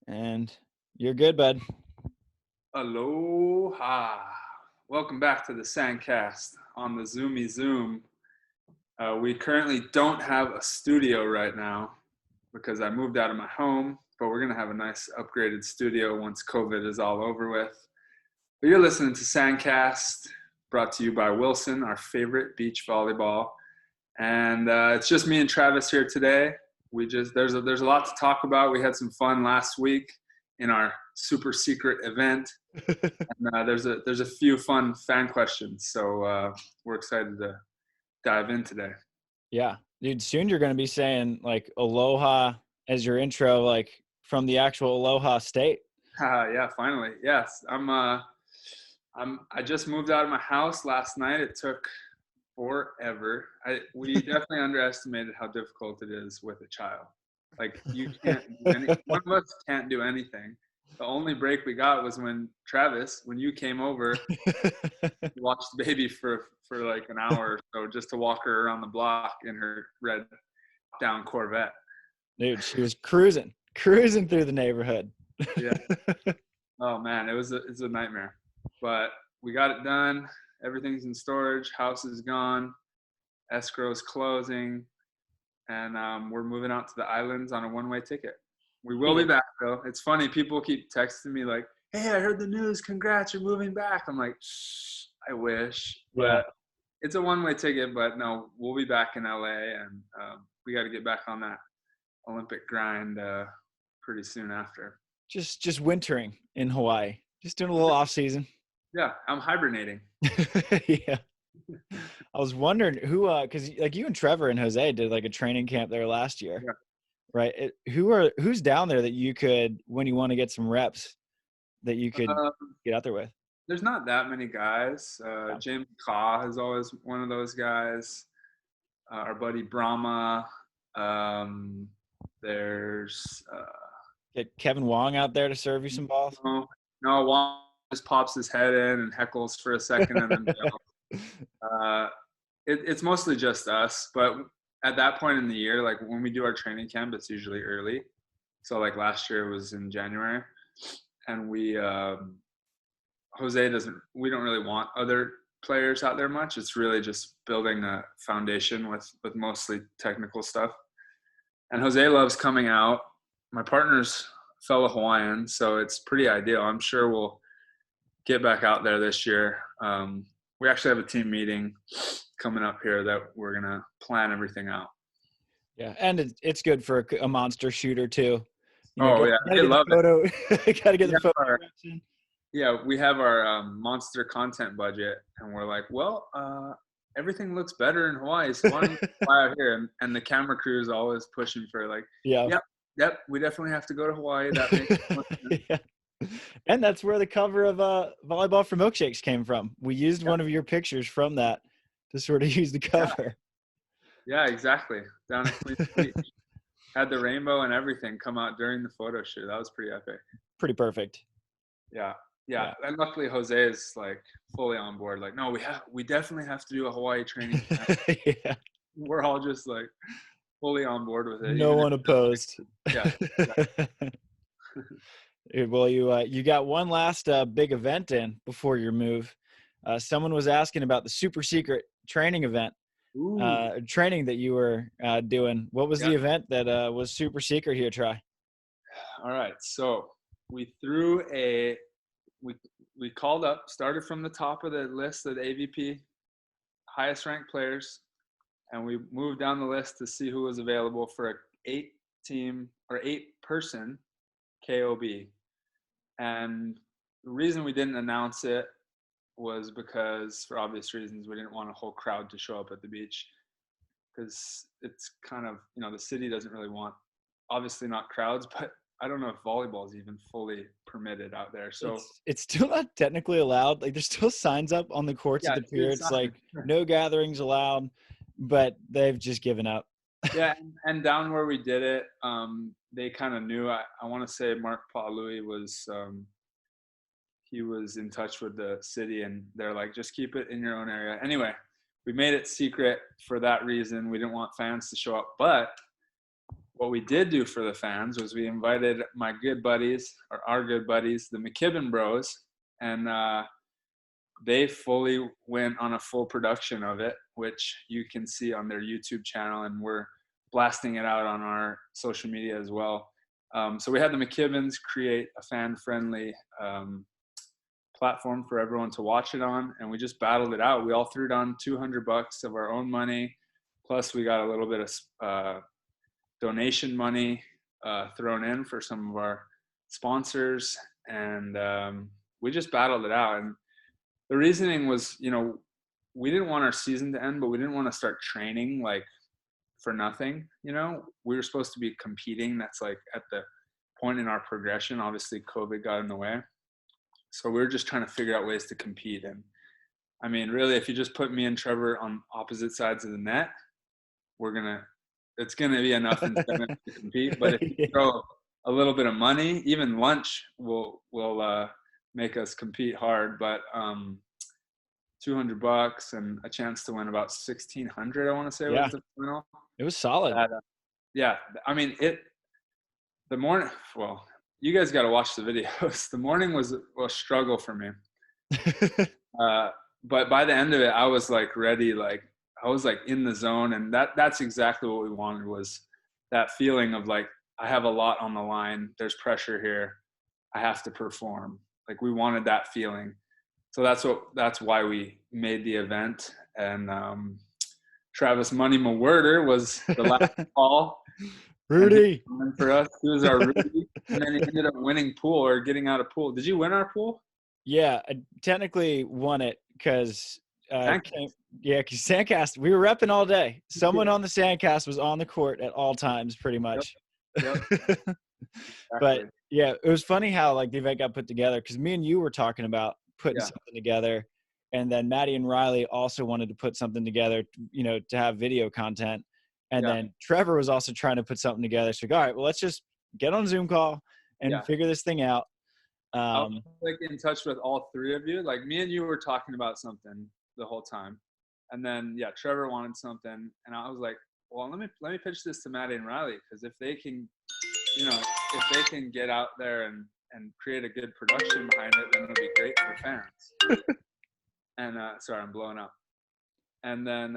And you're good, bud. Aloha. Welcome back to the SANDCAST on the Zoom. We currently don't have a studio right now because I moved out of my home, but we're going to have a nice upgraded studio once COVID is all over with. But you're listening to SANDCAST, brought to you by Wilson, our favorite beach volleyball. And it's just me and Travis here today. There's a lot to talk about. We had some fun last week in our super secret event. And there's a few fun fan questions, so we're excited to dive in today. Yeah, dude, soon you're going to be saying like aloha as your intro, like from the actual Aloha state. Yeah, finally. Yes. I just moved out of my house last night. It took forever. We definitely underestimated how difficult it is with a child. Like you can't one of us can't do anything. The only break we got was when you came over, watched the baby for like an hour or so just to walk her around the block in her red down Corvette. Dude, she was cruising through the neighborhood. Yeah. Oh man, it's a nightmare. But we got it done. Everything's in storage. House is gone. Escrow's closing. And we're moving out to the islands on a one-way ticket. We will be back, though. It's funny. People keep texting me like, hey, I heard the news. Congrats, you're moving back. I'm like, I wish. But it's a one-way ticket. But no, we'll be back in LA. And we got to get back on that Olympic grind pretty soon after. Just wintering in Hawaii. Just doing a little off season. Yeah, I'm hibernating. Yeah. I was wondering who, because like you and Trevor and Jose did like a training camp there last year, right? Who's down there that you could, when you want to get some reps, that you could get out there with? There's not that many guys. James Kaw is always one of those guys. Our buddy Brahma. There's get Kevin Wong out there to serve you some balls. No, Wong just pops his head in and heckles for a second and then it's mostly just us, but at that point in the year, like when we do our training camp, it's usually early. So like last year it was in January, and we we don't really want other players out there much. It's really just building a foundation with mostly technical stuff. And Jose loves coming out. My partner's fellow Hawaiian, so it's pretty ideal. I'm sure we'll get back out there this year. We actually have a team meeting coming up here that we're going to plan everything out. Yeah, and it's good for a monster shooter too. They love it. Got to get the photo. Yeah, we have our monster content budget, and we're like, well, everything looks better in Hawaii, so why don't you fly out here? And the camera crew is always pushing for like, yep, we definitely have to go to Hawaii. That makes more sense. Yeah. And that's where the cover of Volleyball for Milkshakes came from. We used one of your pictures from that to sort of use the cover. Yeah, exactly. Down at Queens Beach. Had the rainbow and everything come out during the photo shoot. That was pretty epic. Pretty perfect. Yeah. And luckily Jose is like fully on board. Like, no, we definitely have to do a Hawaii training camp. Yeah. We're all just like fully on board with it. No one opposed. Yeah. Exactly. Well, you got one last big event in before your move. Someone was asking about the super secret training event, training that you were doing. What was the event that was super secret here, Tri? All right. So we called up, started from the top of the list of the AVP highest ranked players, and we moved down the list to see who was available for a 8-person KOB. And the reason we didn't announce it was because, for obvious reasons, we didn't want a whole crowd to show up at the beach, because it's kind of, the city doesn't really want, obviously not crowds, but I don't know if volleyball is even fully permitted out there. So it's still not technically allowed. Like there's still signs up on the courts at the pier. It's like no gatherings allowed, but they've just given up. Yeah, and down where we did it, they kind of knew. I want to say Mark Pa'alui was he was in touch with the city, and they're like, just keep it in your own area. Anyway, we made it secret for that reason. We didn't want fans to show up, but what we did do for the fans was we invited my good buddies, or our good buddies, the McKibben Bros, and they fully went on a full production of it, which you can see on their YouTube channel, and we're blasting it out on our social media as well. So we had the McKibbens create a fan-friendly platform for everyone to watch it on, and we just battled it out. We all threw down $200 of our own money, plus we got a little bit of donation money thrown in for some of our sponsors, and we just battled it out. And the reasoning was, you know, we didn't want our season to end, but we didn't want to start training like for nothing. You know, we were supposed to be competing. That's like at the point in our progression. Obviously COVID got in the way, so we were just trying to figure out ways to compete. And I mean, really, if you just put me and Trevor on opposite sides of the net, it's gonna be enough incentive to compete. But if you throw a little bit of money, even lunch will make us compete hard. But $200 and a chance to win about $1,600, I want to say, was the final. It was solid. Yeah, I mean, the morning, well, you guys got to watch the videos. The morning was a struggle for me. But by the end of it, I was like ready, like I was like in the zone. And that's exactly what we wanted, was that feeling of like, I have a lot on the line. There's pressure here. I have to perform. Like, we wanted that feeling. So that's why we made the event. And Travis Money Mewhirter was the last call. Rudy. For us, he was our Rudy. And then he ended up winning pool, or getting out of pool. Did you win our pool? Yeah, I technically won it because SANDCAST, we were repping all day. Someone on the SANDCAST was on the court at all times, pretty much. Yep. Exactly. But yeah, it was funny how like the event got put together, because me and you were talking about putting something together, and then Maddie and Riley also wanted to put something together, you know, to have video content, and then Trevor was also trying to put something together. So, all right, well, let's just get on a Zoom call and figure this thing out. I was like in touch with all three of you. Like, me and you were talking about something the whole time, and then Trevor wanted something, and I was like, well, let me pitch this to Maddie and Riley, because if they can, you know, if they can get out there and create a good production behind it, then it'll be great for fans. And sorry, I'm blowing up. And then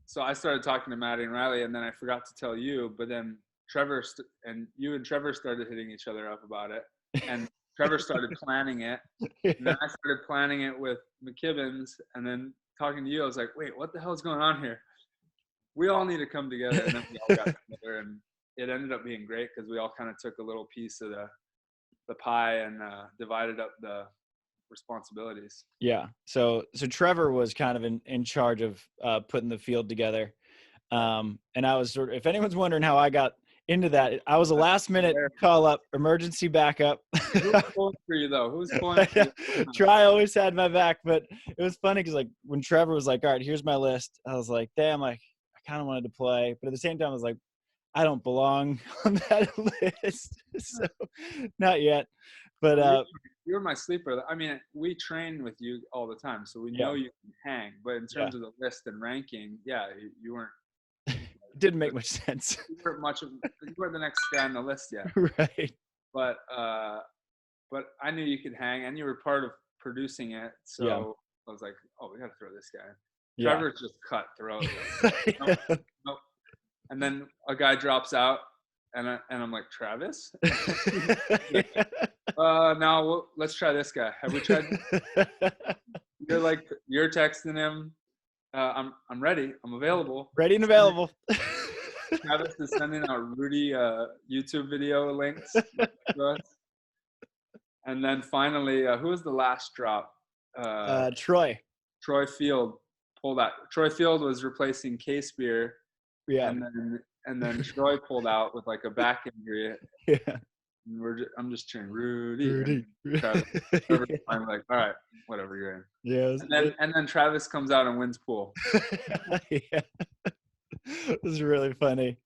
so I started talking to Maddie and Riley, and then I forgot to tell you, but then Trevor and Trevor started hitting each other up about it, and Trevor started planning it, and then I started planning it with McKibbens, and then talking to you, I was like, wait, what the hell is going on here? We all need to come together. And then we all got together, and it ended up being great, because we all kind of took a little piece of the pie and divided up the responsibilities. Yeah. So Trevor was kind of in charge of putting the field together. And I was sort of, if anyone's wondering how I got into that, I was a last minute call up, emergency backup. Who's pulling for you though? Who's pulling for you? Try always had my back, but it was funny because like when Trevor was like, all right, here's my list, I was like, damn, like I kind of wanted to play, but at the same time I was like, I don't belong on that list. So not yet. But you're my sleeper. I mean, we train with you all the time, so we know you can hang. But in terms of the list and ranking, you weren't. It didn't make much sense. You weren't the next guy on the list yet. Right. But I knew you could hang, and you were part of producing it. So I was like, oh, we got to throw this guy. Trevor's just cutthroat. Nope. And then a guy drops out, and I'm like, Travis? No, let's try this guy. Have we tried? You're texting him. I'm ready. I'm available. Ready and available. Travis is sending out Rudy YouTube video links to us. And then finally, who was the last drop? Troy. Troy Field pulled out. Troy Field was replacing Case Beer. Yeah. And then Troy pulled out with like a back injury. Yeah. And I'm just cheering Rudy. I'm like, all right, whatever, you're in. Yeah. And then Travis comes out and wins pool. Yeah. It was really funny.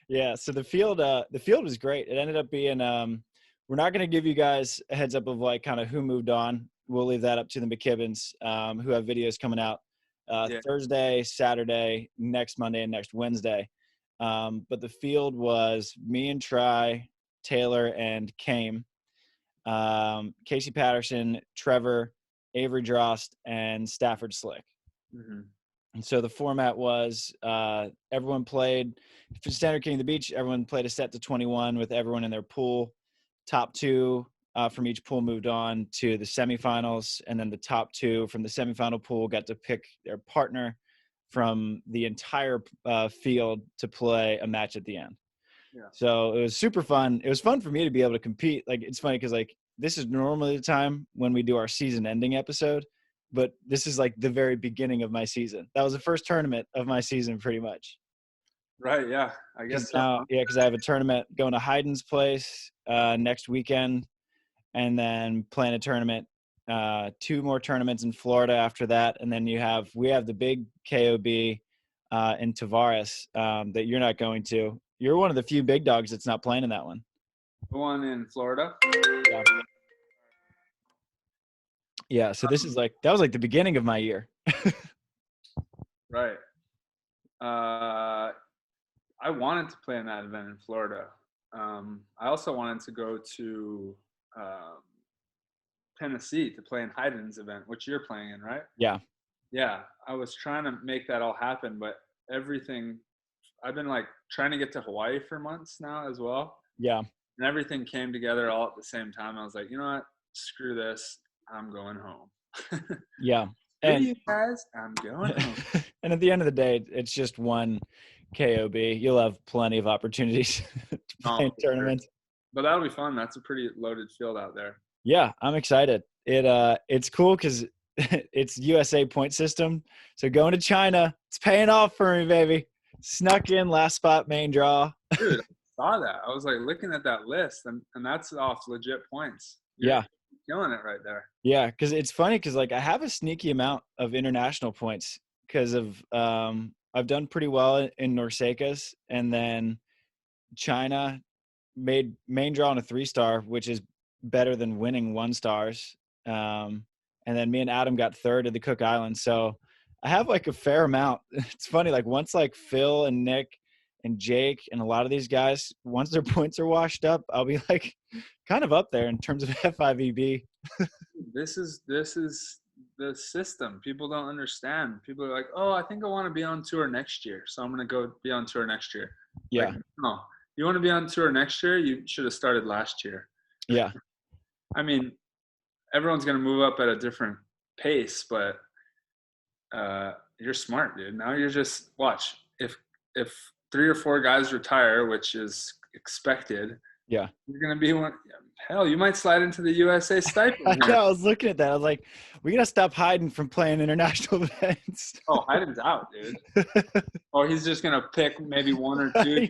Yeah. So the field was great. It ended up being we're not going to give you guys a heads up of like kind of who moved on. We'll leave that up to the McKibbens, who have videos coming out Thursday, Saturday, next Monday, and next Wednesday. But the field was me and Try, Taylor, and Kame, Casey Patterson, Trevor, Avery Drost, and Stafford Slick. Mm-hmm. And so the format was everyone played for Standard King of the Beach. Everyone played a set to 21 with everyone in their pool. Top two from each pool moved on to the semifinals, and then the top two from the semifinal pool got to pick their partner from the entire field to play a match at the end. Yeah. So it was super fun. It was fun for me to be able to compete. Like, it's funny because like this is normally the time when we do our season ending episode, but this is like the very beginning of my season. That was the first tournament of my season pretty much. Right. Yeah. I guess so. Now, yeah, because I have a tournament going to Hayden's place next weekend, and then playing a tournament, 2 more tournaments in Florida after that. And then we have the big KOB in Tavares that you're not going to. You're one of the few big dogs that's not playing in that one. The one in Florida? Yeah. Yeah, so this is like, that was like the beginning of my year. Right. I wanted to play in that event in Florida. I also wanted to go to Tennessee to play in Hayden's event, which you're playing in, right? Yeah. Yeah, I was trying to make that all happen, but everything, I've been like trying to get to Hawaii for months now as well. Yeah. And everything came together all at the same time. I was like, you know what? Screw this. I'm going home. Yeah. And you guys, I'm going home. And at the end of the day, it's just one KOB. You'll have plenty of opportunities to play in tournaments. Sure. But that'll be fun. That's a pretty loaded field out there. Yeah, I'm excited. It's cool because it's USA point system. So going to China, it's paying off for me, baby. Snuck in last spot, main draw. Dude, I saw that. I was like looking at that list, and that's off legit points. You're killing it right there. Yeah, because it's funny because like I have a sneaky amount of international points because of I've done pretty well in Norsekas, and then China made main draw on a 3-star, which is better than winning 1-stars. And then me and Adam got third at the Cook Islands. So I have like a fair amount. It's funny, like once like Phil and Nick and Jake and a lot of these guys, once their points are washed up, I'll be like kind of up there in terms of FIVB. This is the system. People don't understand. People are like, oh, I think I want to be on tour next year, so I'm going to go be on tour next year. Yeah. Like, no, you want to be on tour next year? You should have started last year. Yeah. I mean, everyone's going to move up at a different pace, but you're smart, dude. Now you're just watch. If 3 or 4 guys retire, which is expected, yeah, you're going to be one. Hell, you might slide into the USA stipend. I was looking at that. I was like, we got to stop Hayden from playing international events. Oh, Hayden's out, dude. Or he's just going to pick maybe 1 or 2.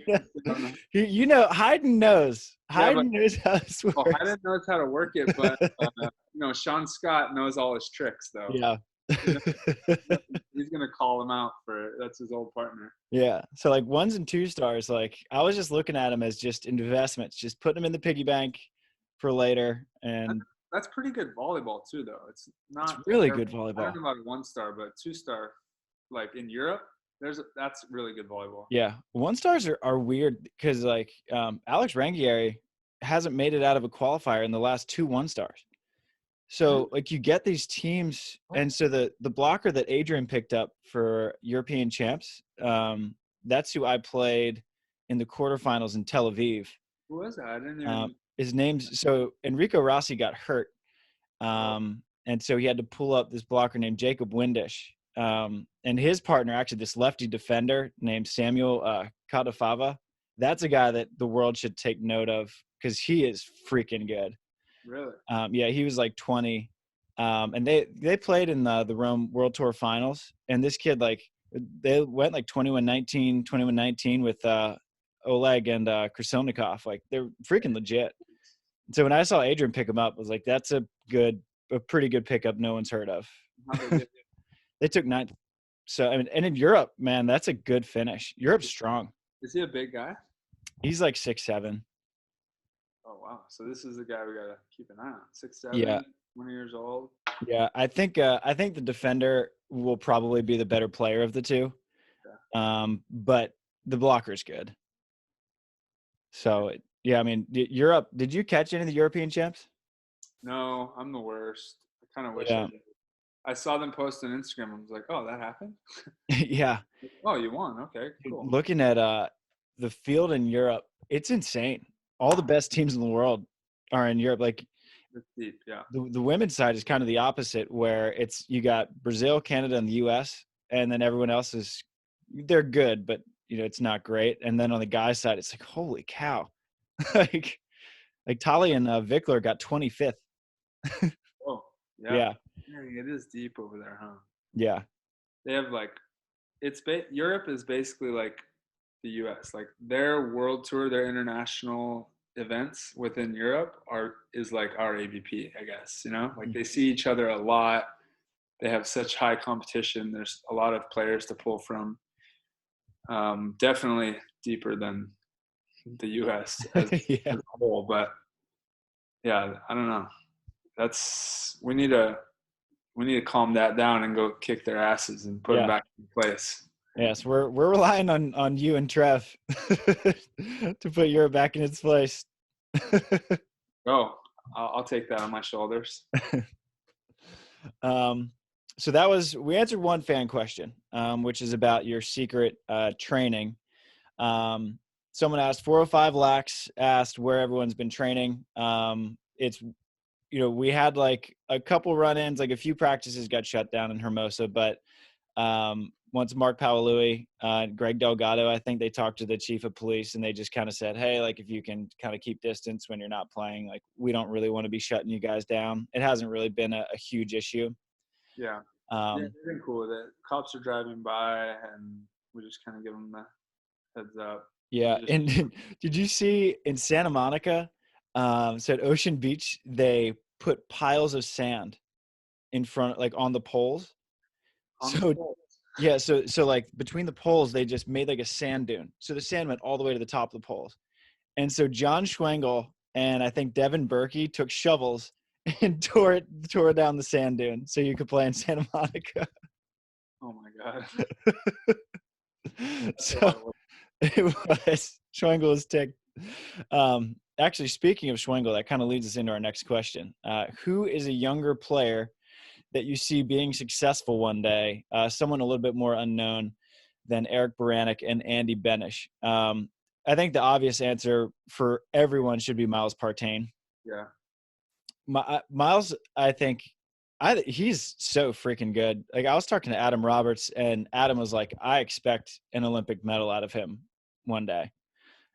You know, Hayden knows. Hayden knows how this works. Oh, Hayden knows how to work it, but, Sean Scott knows all his tricks, though. Yeah. He's going to call him out that's his old partner. Yeah. So, like, 1s and 2-stars, like, I was just looking at them as just investments, just putting them in the piggy bank for later. And that's pretty good volleyball too, though. It's really good volleyball. I don't know about 1-star, but 2-star, like in Europe, that's really good volleyball. Yeah, 1-stars are weird because like Alex Rangieri hasn't made it out of a qualifier in the last 2 1-stars. So like you get these teams, and so the blocker that Adrian picked up for European champs, that's who I played in the quarterfinals in Tel Aviv. Who was that? I didn't even. His name's so Enrico Rossi got hurt, and so he had to pull up this blocker named Jacob Windish, and his partner, actually this lefty defender named Samuel Cadafava. That's a guy that the world should take note of because he is freaking good. Really? Yeah, he was like 20, and they played in the Rome World Tour Finals, and this kid like they went like 21-19 with Oleg and Krasilnikov. Like they're freaking legit. So when I saw Adrian pick him up, I was like, that's a pretty good pickup no one's heard of. They took 9th. So, I mean, and in Europe, man, that's a good finish. Europe's strong. Is he a big guy? He's like 6'7". Oh, wow. So this is the guy we got to keep an eye on. 6'7", yeah. 20 years old. Yeah, I think the defender will probably be the better player of the two. Yeah. But the blocker's good. So yeah, I mean, Europe. Did you catch any of the European champs? No, I'm the worst. I kind of wish I Yeah, did. I saw them post on Instagram. I was like, oh, that happened? yeah. Oh, you won. Okay, Dude, cool. looking at the field in Europe, it's insane. All the best teams in the world are in Europe. Like It's deep, yeah. the women's side is kind of the opposite, where it's you got Brazil, Canada, and the U.S., and then everyone else is they're good, but it's not great. And then on the guys' side, it's like holy cow, like Tali and Vickler got 25th. Oh, yeah. Yeah, Dang, it is deep over there, huh? yeah, They have like Europe is basically like the U.S. Like their world tour, their international events within Europe is like our AVP, I guess. Like they see each other a lot. They have such high competition. There's a lot of players to pull from. Definitely deeper than the U.S. as yeah, a whole, but yeah, I don't know. We need to calm that down and go kick their asses and put them yeah. back in place. Yes, we're relying on you and Trev to put Europe back in its place. Oh, I'll take that on my shoulders. So we answered one fan question, which is about your secret training. Someone asked 405 Lax asked where everyone's been training. It's we had like a couple run-ins, like a few practices got shut down in Hermosa, but once Mark Paolui, Greg Delgado, I think they talked to the chief of police and they just kind of said, hey, like if you can kind of keep distance when you're not playing, like we don't really want to be shutting you guys down. It hasn't really been a huge issue. Yeah. Yeah, they've been cool with it. Cops are driving by and we just kind of give them the heads up. Yeah. And did you see in Santa Monica, so at Ocean Beach, they put piles of sand in front, like on the poles. Yeah, so like between the poles, they just made like a sand dune. So the sand went all the way to the top of the poles. And so John Schwengel and I think Devin Berkey took shovels and tore down the sand dune so you could play in Santa Monica. Oh my God. So it was Schwengel was ticked. Actually, speaking of Schwengel, that kind of leads us into our next question. Who is a younger player that you see being successful one day, someone a little bit more unknown than Eric Beranek and Andy Benesh? I think the obvious answer for everyone should be Miles Partain. Yeah. Miles, I think he's so freaking good. Like I was talking to Adam Roberts and Adam was like, I expect an Olympic medal out of him one day.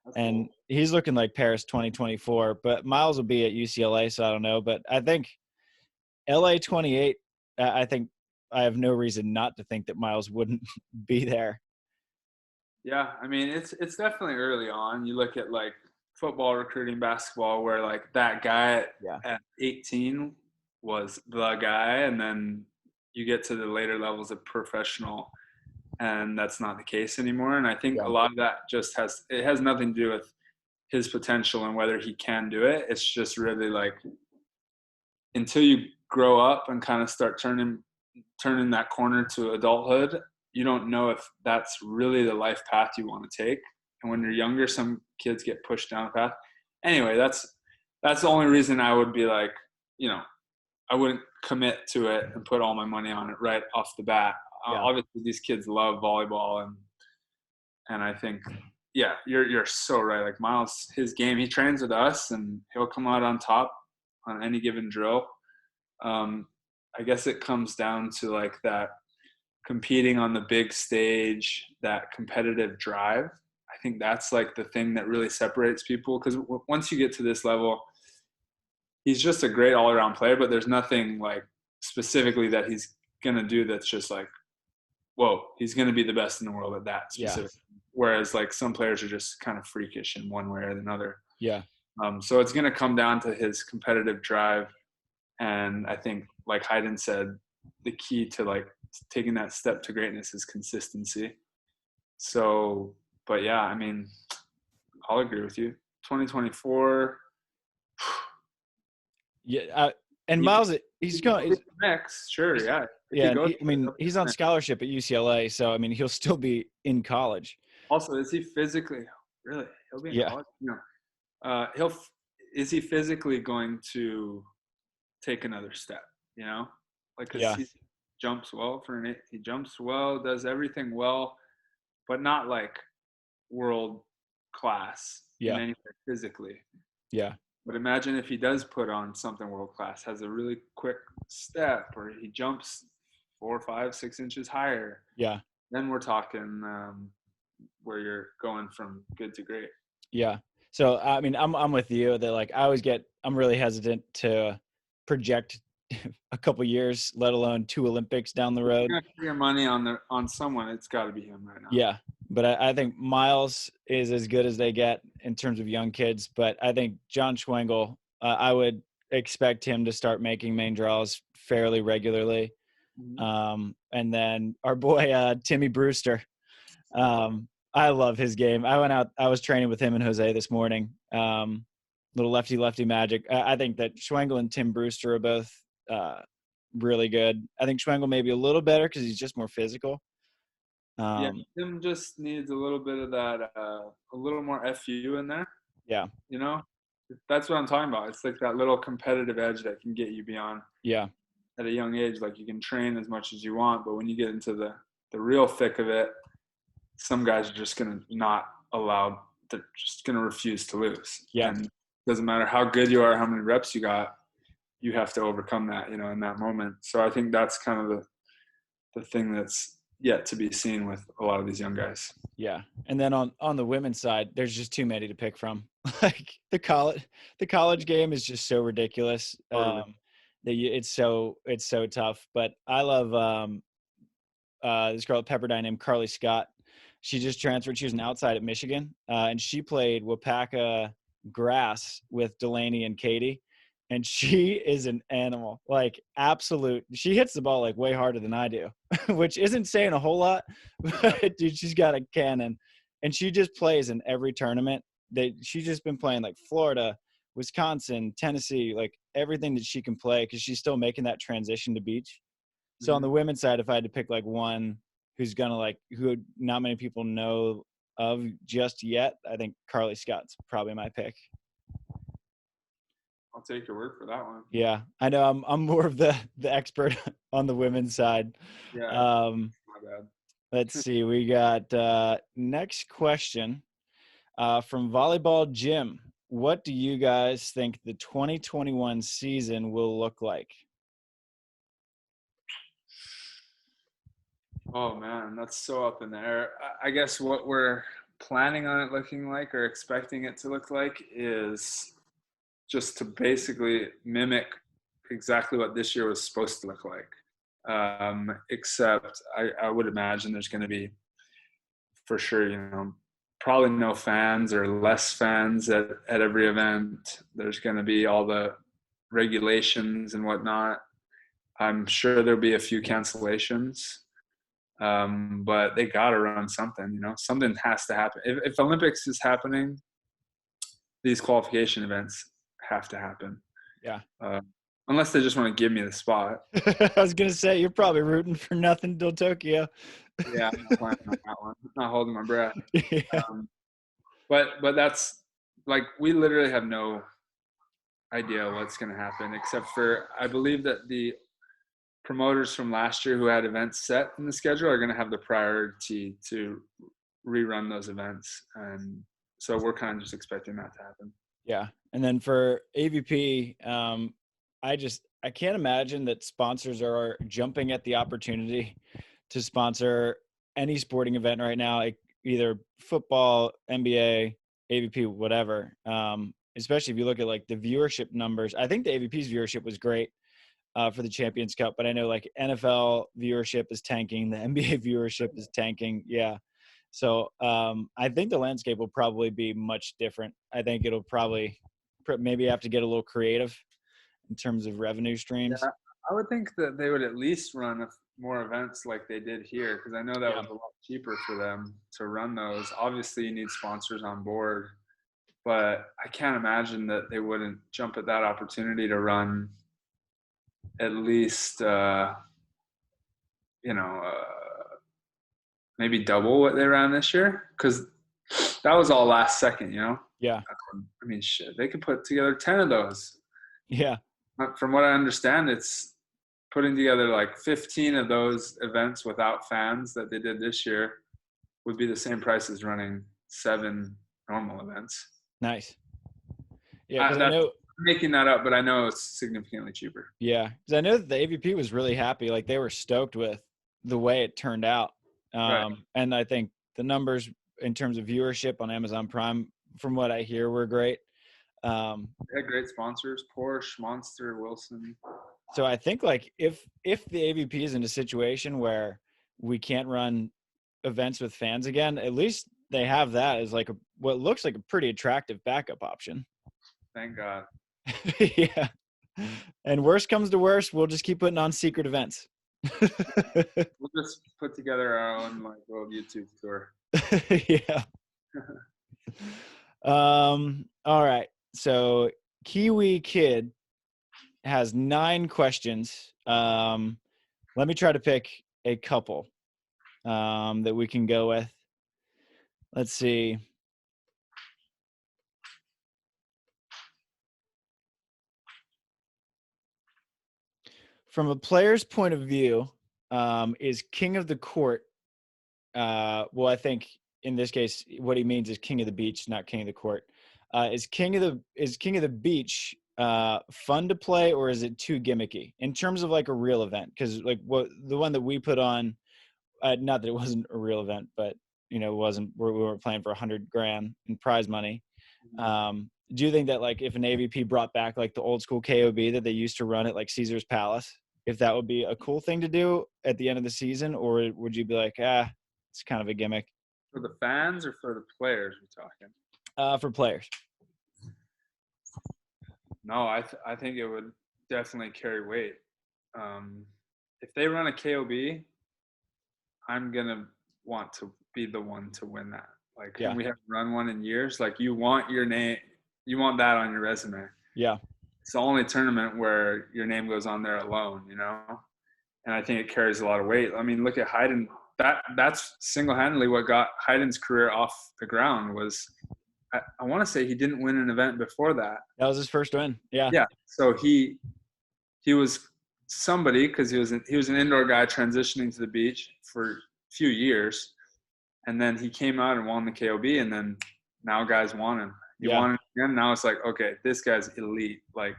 That's and cool. He's looking like Paris 2024, but Miles will be at UCLA. So I don't know, but I think LA 28, I think I have no reason not to think that Miles wouldn't be there. Yeah, I mean it's definitely early on. You look at like football recruiting, basketball, where like that guy at 18 was the guy, and then you get to the later levels of professional, and that's not the case anymore. And I think a lot of that just has nothing to do with his potential and whether he can do it. It's just really like until you grow up and kind of start turning that corner to adulthood, you don't know if that's really the life path you want to take. And when you're younger, some kids get pushed down a path. Anyway, that's the only reason I would be like, I wouldn't commit to it and put all my money on it right off the bat. Obviously, these kids love volleyball, and I think, yeah, you're so right. Like Miles, his game, he trains with us, and he'll come out on top on any given drill. I guess it comes down to like that competing on the big stage, that competitive drive. I think that's like the thing that really separates people, because once you get to this level, he's just a great all-around player, but there's nothing like specifically that he's going to do that's just like, whoa, he's going to be the best in the world at that specific. Yeah. Whereas like some players are just kind of freakish in one way or another. Yeah. So it's going to come down to his competitive drive. And I think, like Hayden said, the key to like taking that step to greatness is consistency. So, but yeah, I mean, I'll agree with you. 2024. Yeah. And Miles, he's going next. Sure. Yeah. Yeah. He's on scholarship at UCLA. So, I mean, he'll still be in college. Also, is he physically really? He'll be in Yeah. college. No. Is he physically going to take another step? You know, like because Yeah. he jumps well he jumps well, does everything well, but not like world class in Yeah. any way physically. Yeah. But imagine if he does put on something world class, has a really quick step, or he jumps 4, 5, 6 inches higher. Yeah. Then we're talking where you're going from good to great. Yeah. So I mean, I'm with you that like I'm really hesitant to project a couple years, let alone 2 Olympics down the If road. you're gonna put your money on someone, it's got to be him right now. Yeah. But I think Miles is as good as they get in terms of young kids. But I think John Schwengel, I would expect him to start making main draws fairly regularly. And then our boy Timmy Brewster. I love his game. I was training with him and Jose this morning. Little lefty magic. I think that Schwengel and Tim Brewster are both really good. I think Schwengel may be a little better because he's just more physical. Yeah, Tim just needs a little bit of that, a little more FU in there. Yeah. You know, that's what I'm talking about. It's like that little competitive edge that can get you beyond. Yeah. At a young age, like you can train as much as you want, but when you get into the real thick of it, some guys are just gonna not allow. They're just gonna refuse to lose. Yeah. And it doesn't matter how good you are, how many reps you got, you have to overcome that, you know, in that moment. So I think that's kind of the thing that's yet to be seen with a lot of these young guys. Yeah. And then on the women's side, there's just too many to pick from. Like the college game is just so ridiculous. Totally. It's so tough. But I love this girl at Pepperdine named Carly Scott. She just transferred. She was an outside at Michigan, and she played Wapaka grass with Delaney and Katie. And she is an animal, like absolute. She hits the ball like way harder than I do, which isn't saying a whole lot. But dude, she's got a cannon, and she just plays in every tournament. She's just been playing like Florida, Wisconsin, Tennessee, like everything that she can play because she's still making that transition to beach. So on the women's side, if I had to pick like one who not many people know of just yet, I think Carly Scott's probably my pick. I'll take your word for that one. Yeah, I know I'm more of the expert on the women's side. Yeah, my bad. Let's see. We got next question from Volleyball Jim. What do you guys think the 2021 season will look like? Oh man, that's so up in the air. I guess what we're planning on it looking like or expecting it to look like is just to basically mimic exactly what this year was supposed to look like. Except I would imagine there's going to be, for sure, you know, probably no fans or less fans at every event. There's going to be all the regulations and whatnot. I'm sure there'll be a few cancellations. But they got to run something, you know, something has to happen. If Olympics is happening, these qualification events have to happen. Yeah. Unless they just want to give me the spot. I was going to say, you're probably rooting for nothing till Tokyo. Yeah, I'm not planning on that one. I'm not holding my breath. Yeah. But that's like, we literally have no idea what's going to happen, except for, I believe that the promoters from last year who had events set in the schedule are going to have the priority to rerun those events. And so we're kind of just expecting that to happen. Yeah. And then for AVP, I can't imagine that sponsors are jumping at the opportunity to sponsor any sporting event right now, like either football, NBA, AVP, whatever. Especially if you look at like the viewership numbers. I think the AVP's viewership was great for the Champions Cup, but I know like NFL viewership is tanking, the NBA viewership is tanking. Yeah. So I think the landscape will probably be much different. I think it'll probably maybe have to get a little creative in terms of revenue streams. Yeah, I would think that they would at least run more events like they did here, because I know that was a lot cheaper for them to run those. Obviously, you need sponsors on board, but I can't imagine that they wouldn't jump at that opportunity to run at least, maybe double what they ran this year, because that was all last second, you know? Yeah. I mean, shit, they could put together 10 of those. Yeah. From what I understand, it's putting together like 15 of those events without fans that they did this year would be the same price as running 7 normal events. Nice. Yeah, because I That's know making that up, but I know it's significantly cheaper. Yeah, because I know that the AVP was really happy. Like they were stoked with the way it turned out. Right. And I think the numbers in terms of viewership on Amazon Prime, from what I hear, were great. They had great sponsors: Porsche, Monster, Wilson. So I think like if the AVP is in a situation where we can't run events with fans again, at least they have that as like what looks like a pretty attractive backup option. Thank God. Yeah. And worst comes to worst, we'll just keep putting on secret events. We'll just put together our own like little YouTube tour. Yeah. All right. So Kiwi Kid has 9 questions. Let me try to pick a couple that we can go with. Let's see. From a player's point of view, is king of the court. Well, I think in this case, what he means is king of the beach, not king of the court. Is king of the beach fun to play, or is it too gimmicky in terms of like a real event? Because like what the one that we put on, not that it wasn't a real event, but you know, it wasn't where we weren't playing for $100,000 in prize money. Do you think that like if an AVP brought back like the old school KOB that they used to run at like Caesar's Palace, if that would be a cool thing to do at the end of the season, or would you be like, it's kind of a gimmick? For the fans or for the players we're talking? For players. No, I think it would definitely carry weight. If they run a KOB, I'm gonna want to be the one to win that. Like, yeah. We haven't run one in years. Like, you want your name, you want that on your resume. Yeah. It's the only tournament where your name goes on there alone, you know? And I think it carries a lot of weight. I mean, look at Hayden. That's single-handedly what got Hayden's career off the ground was, I want to say he didn't win an event before that. That was his first win. Yeah. Yeah. So he was somebody, because he was an indoor guy transitioning to the beach for a few years. And then he came out and won the KOB, and then now guys want him. He won it again. Now it's like, okay, this guy's elite. Like,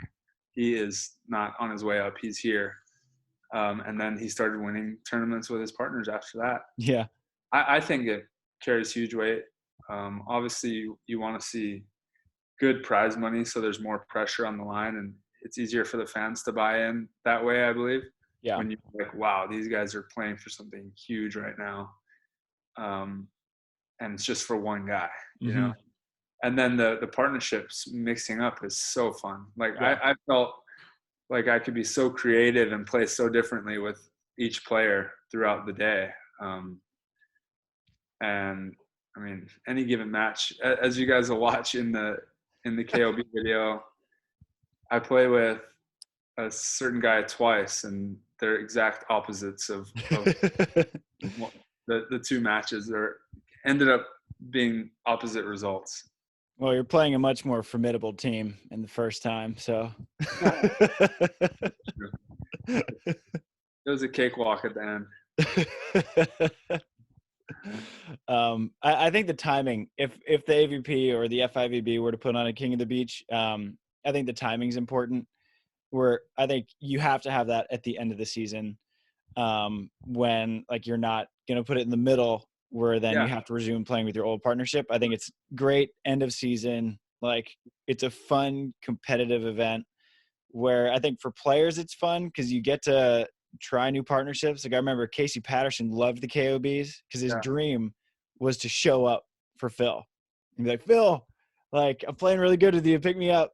he is not on his way up. He's here. And then he started winning tournaments with his partners after that. Yeah. I think it carries huge weight. Obviously, you want to see good prize money, so there's more pressure on the line, and it's easier for the fans to buy in that way, I believe. Yeah. When you're like, wow, these guys are playing for something huge right now. And it's just for one guy, you know? And then the partnerships mixing up is so fun. Like, I felt like I could be so creative and play so differently with each player throughout the day. And I mean, any given match, as you guys will watch in the KOB video, I play with a certain guy twice, and they're exact opposites of the two matches. There ended up being opposite results. Well, you're playing a much more formidable team in the first time, so It was a cakewalk at the end. I think the timing, if the AVP or the FIVB were to put on a King of the Beach, I think the timing's important. Where I think you have to have that at the end of the season, when like you're not going to put it in the middle where then you have to resume playing with your old partnership. I think it's great end of season. Like, it's a fun competitive event where I think for players it's fun because you get to try new partnerships. Like, I remember Casey Patterson loved the KOBs because his dream was to show up for Phil and be like, Phil, like, I'm playing really good with you. Pick me up.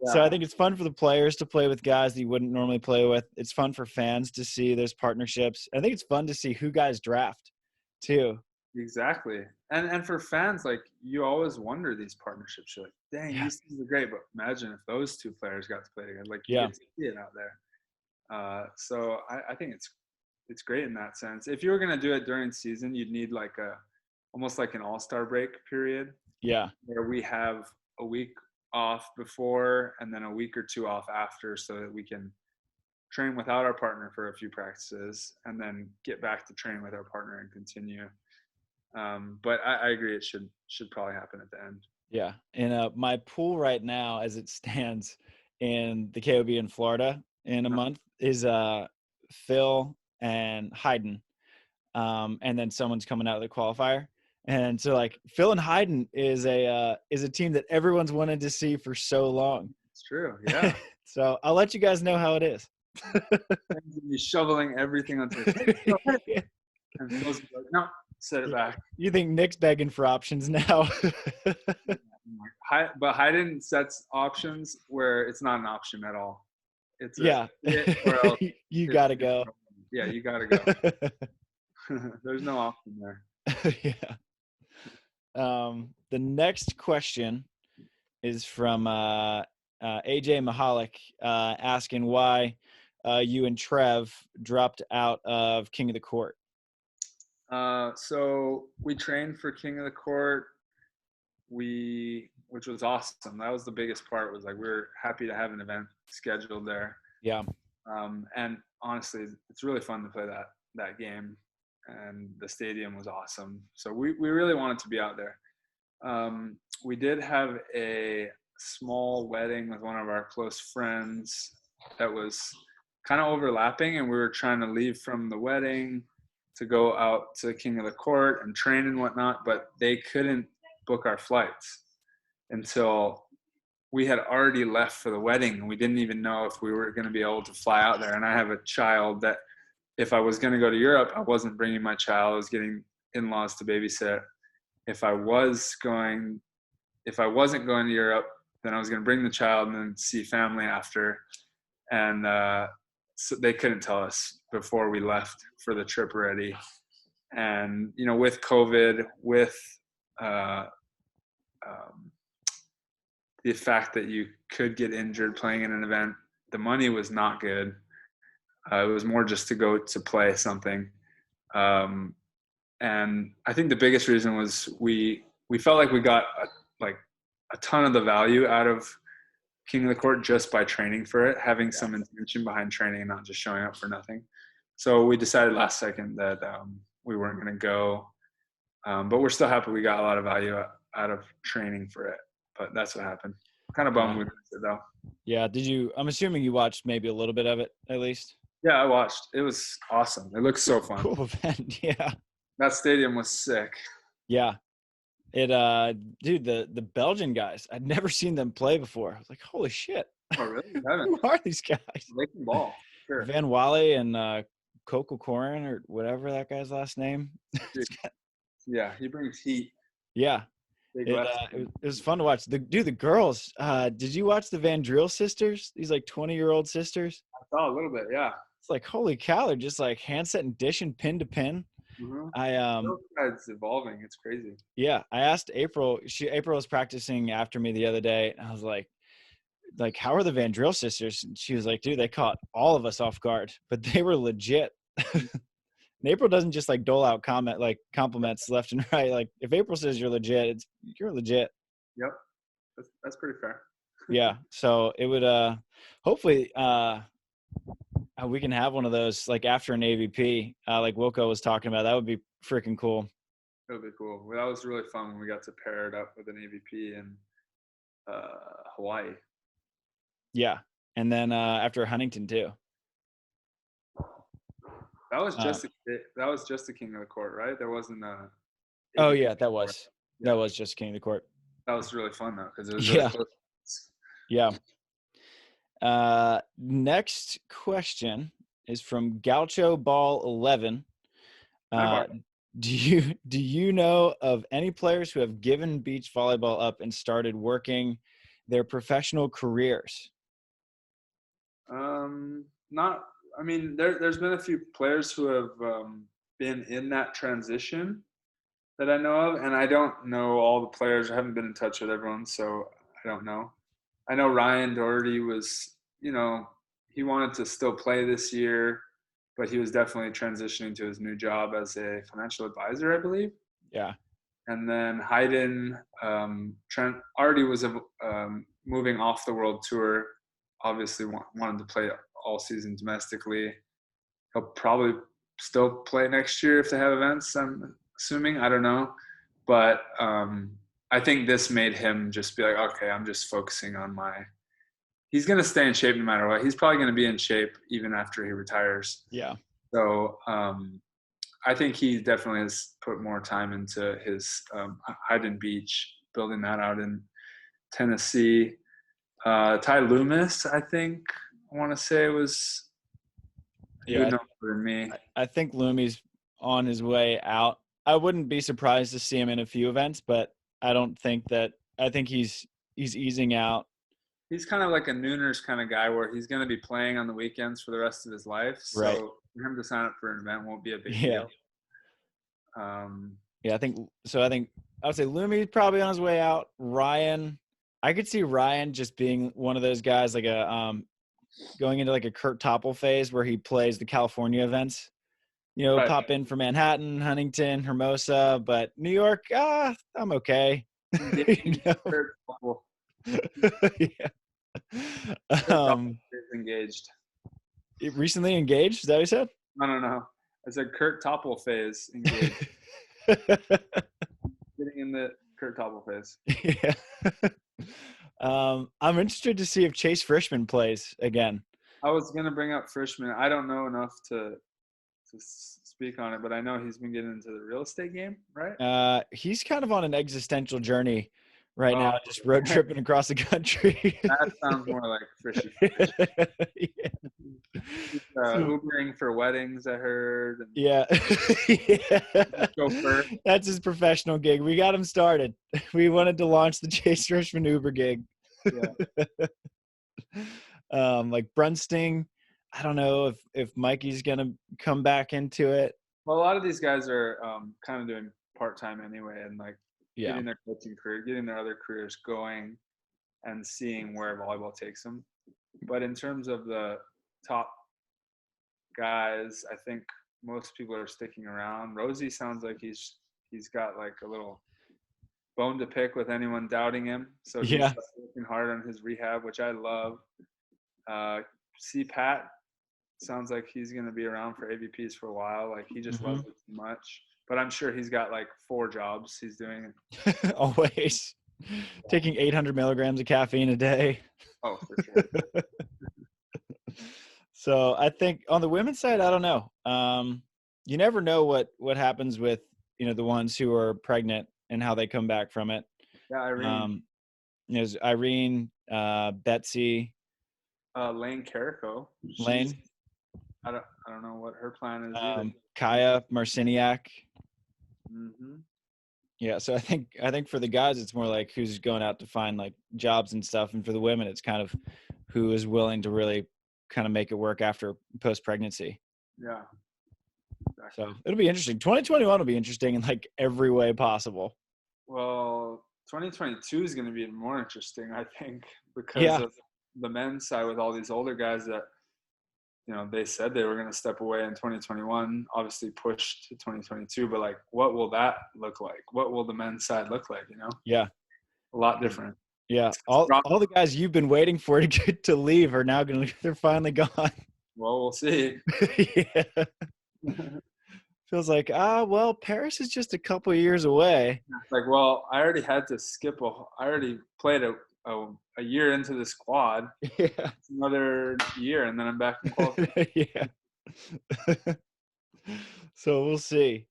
So I think it's fun for the players to play with guys that you wouldn't normally play with. It's fun for fans to see those partnerships. I think it's fun to see who guys draft too. Exactly. And for fans, like, you always wonder these partnerships. You're like, dang, these things are great, but imagine if those two players got to play together. Like, you get to see it out there. So I think it's it's great in that sense. If you were gonna do it during season, you'd need like almost like an all-star break period. Yeah. Where we have a week off before and then a week or two off after, so that we can train without our partner for a few practices and then get back to training with our partner and continue. But I agree, it should probably happen at the end. Yeah. And my pool right now, as it stands in the KOB in Florida in a month, is Phil and Hayden. And then someone's coming out of the qualifier. And so like Phil and Hayden is a team that everyone's wanted to see for so long. It's true. Yeah. So I'll let you guys know how it is. You're shoveling everything onto the and Phil's like, no, set it back. You think Nick's begging for options now? But Hayden sets options where it's not an option at all. It's you gotta go. Yeah, you gotta go. There's no option there. Yeah. The next question is from AJ Mahalik, asking why you and Trev dropped out of King of the Court. So we trained for King of the Court, which was awesome. That was the biggest part, was like we were happy to have an event scheduled there. Yeah. And honestly, it's really fun to play that game, and the stadium was awesome. So we really wanted to be out there. We did have a small wedding with one of our close friends that was kind of overlapping, and we were trying to leave from the wedding to go out to King of the Court and train and whatnot, but they couldn't book our flights until we had already left for the wedding, and we didn't even know if we were going to be able to fly out there. And I have a child that if I was going to go to Europe, I wasn't bringing my child. I was getting in-laws to babysit. If I wasn't going to Europe, then I was going to bring the child and then see family after. And so they couldn't tell us before we left for the trip already. And, you know, with COVID, with the fact that you could get injured playing in an event, the money was not good. It was more just to go to play something. And I think the biggest reason was we felt like we got a ton of the value out of King of the Court just by training for it, having some intention behind training and not just showing up for nothing. So we decided last second that we weren't going to go. But we're still happy we got a lot of value out of training for it. But that's what happened. Kind of bummed we missed it though. Yeah. I'm assuming you watched maybe a little bit of it at least. Yeah, I watched. It was awesome. It looked so fun. Cool event. Yeah. That stadium was sick. Yeah. It dude, the Belgian guys, I'd never seen them play before. I was like, holy shit. Oh really? Who are these guys? They can ball. Sure. Van Wally and Coco Corin or whatever that guy's last name. Yeah, he brings heat. Yeah. It was fun to watch. The girls, did you watch the Van Driel sisters? These like 20-year-old sisters? I saw a little bit, yeah. It's like, holy cow, they're just like handset and dishing pin to pin. Mm-hmm. It's evolving. It's crazy. Yeah. I asked April, April was practicing after me the other day, and I was like, how are the Van Driel sisters? And she was like, dude, they caught all of us off guard, but they were legit. And April doesn't just like dole out compliments left and right. Like if April says you're legit, you're legit. Yep. That's pretty fair. Yeah. So it would hopefully we can have one of those like after an AVP, like Wilco was talking about. That would be freaking cool. That would be cool. Well, that was really fun when we got to pair it up with an AVP in Hawaii. Yeah. And then after Huntington too. That was just the King of the Court, right? There wasn't a. Oh yeah, that was just King of the Court. That was really fun though, because it was really close. Yeah. Next question is from Gaucho Ball 11. Do you know of any players who have given beach volleyball up and started working their professional careers? I mean, there's been a few players who have been in that transition that I know of, and I don't know all the players. I haven't been in touch with everyone, so I don't know. I know Ryan Doherty was, he wanted to still play this year, but he was definitely transitioning to his new job as a financial advisor, I believe. Yeah. And then Hayden, Trent already was moving off the world tour. Obviously, wanted to play all season domestically. He'll probably still play next year if they have events, I'm assuming. I don't know. But I think this made him just be like, okay, I'm just focusing on he's going to stay in shape no matter what. He's probably going to be in shape even after he retires. Yeah. So I think he definitely has put more time into his Hayden Beach, building that out in Tennessee. Ty Loomis, I think, I want to say was good number for me. I think Loomis on his way out. I wouldn't be surprised to see him in a few events, but I think he's easing out. He's kind of like a nooners kind of guy where he's going to be playing on the weekends for the rest of his life. So right. for him to sign up for an event won't be a big deal. I think I would say Loomis probably on his way out. Ryan, I could see Ryan just being one of those guys like going into like a Kurt Topple phase where he plays the California events. Right. Pop in for Manhattan, Huntington, Hermosa, but New York, I'm okay. Yeah. Engaged. Recently engaged? Is that what you said? No. I said Kurt Topple phase engaged. Getting in the Kurt Topple phase. Yeah. I'm interested to see if Chase Frischman plays again. I was going to bring up Frischman. I don't know enough to speak on it, but I know he's been getting into the real estate game, right? He's kind of on an existential journey right now, just road tripping across the country. That sounds more like Frishy. Yeah. Ubering for weddings, I heard. Yeah. Chauffeur. That's his professional gig. We got him started. We wanted to launch the Chase Frischman Uber gig. Yeah. Like Brunsting, I don't know if Mikey's gonna come back into it. Well, a lot of these guys are kind of doing part-time anyway, and like getting their coaching career, getting their other careers going, and seeing where volleyball takes them. But in terms of the top guys, I think most people are sticking around. Rosie sounds like he's got like a little bone to pick with anyone doubting him. So he's working hard on his rehab, which I love. C. Pat sounds like he's going to be around for AVPs for a while. Like he just loves it too much. But I'm sure he's got like 4 jobs he's doing. Always. Taking 800 milligrams of caffeine a day. Oh, for sure. So I think on the women's side, I don't know. You never know what happens with, the ones who are pregnant and how they come back from it. Yeah, Irene. There's Irene, Betsy. Lane Carrico. Lane. I don't know what her plan is either. Kaya Marciniak. Mm-hmm. Yeah, so I think for the guys it's more like who's going out to find like jobs and stuff, and for the women it's kind of who is willing to really kind of make it work after post-pregnancy. Yeah. Exactly. So it'll be interesting. 2021 will be interesting in like every way possible. Well, 2022 is going to be even more interesting, I think, because of the men's side with all these older guys that, they said they were going to step away in 2021, obviously pushed to 2022, but like, what will that look like? What will the men's side look like, Yeah. A lot different. Yeah. All the guys you've been waiting for to get to leave are now they're finally gone. Well, we'll see. Yeah. Feels like, Paris is just a couple of years away. It's like, well, I already had to I already played a year into the squad. Yeah. It's another year, and then I'm back in qualification. Yeah. So we'll see.